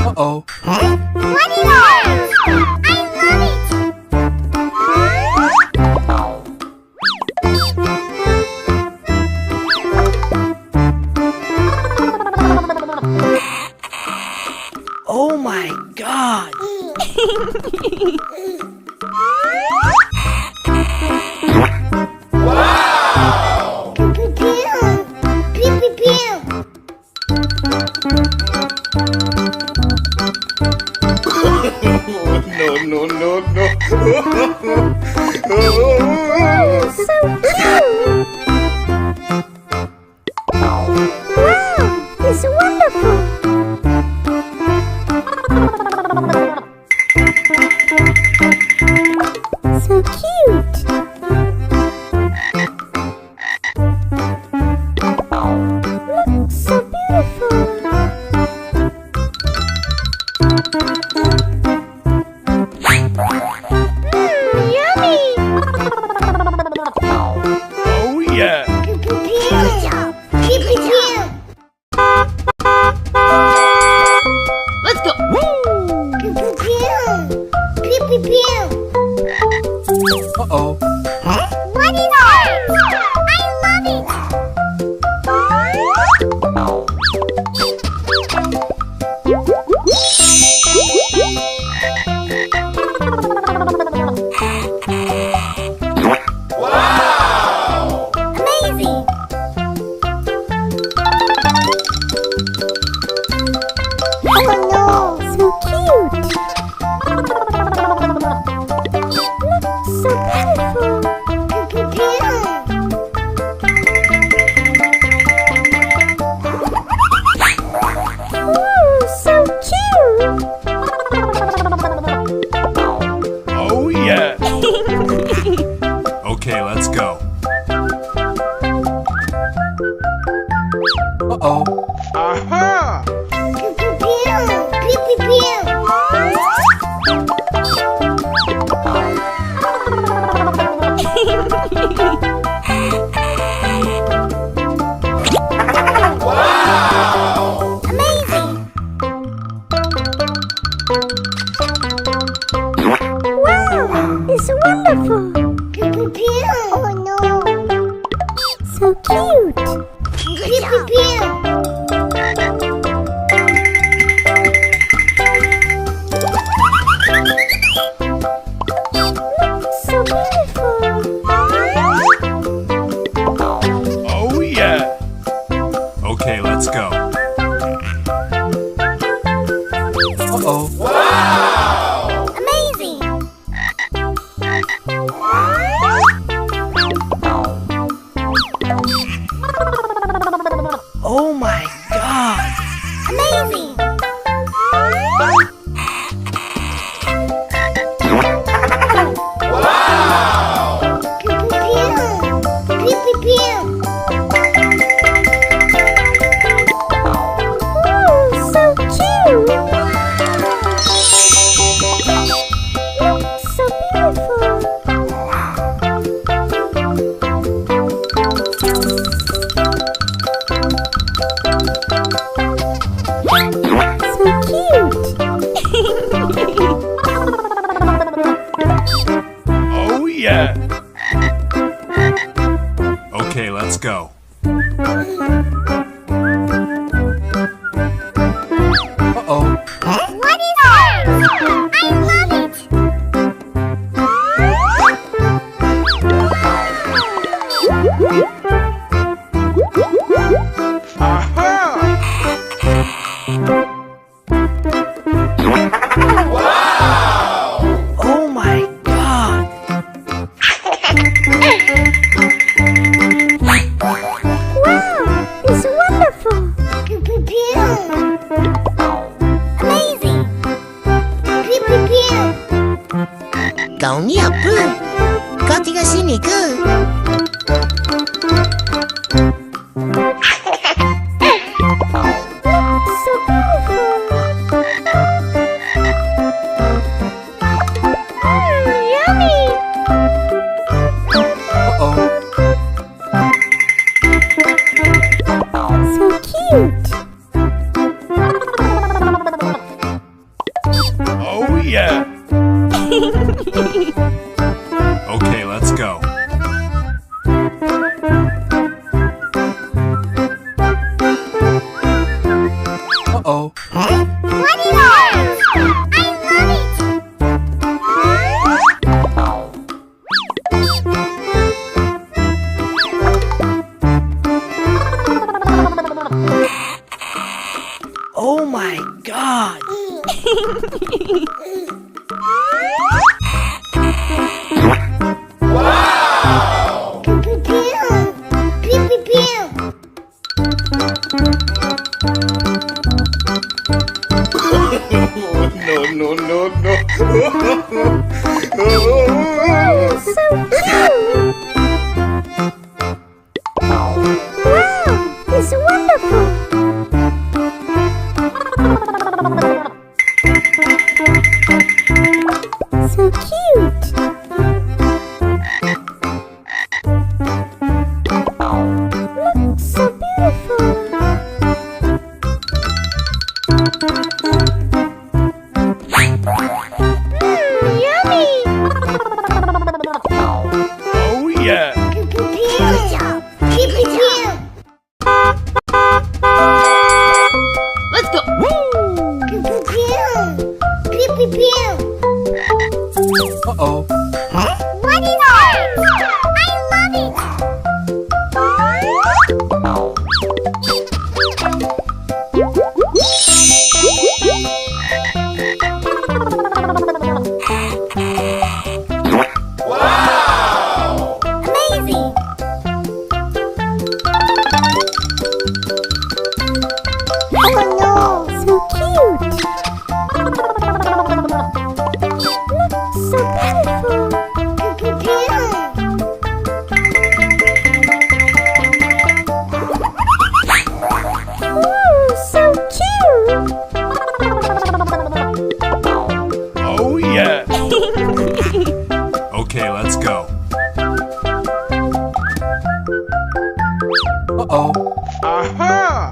Uh-oh. Huh? What is that? I love it! Oh my God! Wow! Pew pew pew pew pew. No. So cute! Wow! It's wonderful! So cute! Look, so beautiful! Yummy! Oh yeah! Good job! Good job! Let's go! Pew pew pew! Uh-oh. What is that? I love it! Wow! Amazing! Oh no! So cute! Look, so beautiful! Pew pew pew! Ooh, so cute! Oh yeah! Okay, let's go. Uh-oh. Aha! Pew pew pew! Pew pew Wow! Amazing! Wow! It's wonderful! Pew pew pew! Oh no! So cute! Pew pew pew! So beautiful! Oh yeah! Okay, let's go. Uh-oh. Wow! Amazing! Oh my God! Amazing! Wow! Pew pew pew! Pew pew pew! Ooh, so cute! Look, so beautiful! So cute! Oh yeah! Okay, let's go. Uh-oh. What is that? I love it! Aha! Wow! Oh my God! Wow! It's wonderful. So cute. Look, so beautiful. Yummy. Oh yeah. Good job. Keep it here. Let's go. Uh-oh. What is that? I love it. Wow. Amazing. Oh no, so cute. Look, so beautiful. Ooh, so cute. Oh yeah. Okay, let's go. Uh-oh. Aha!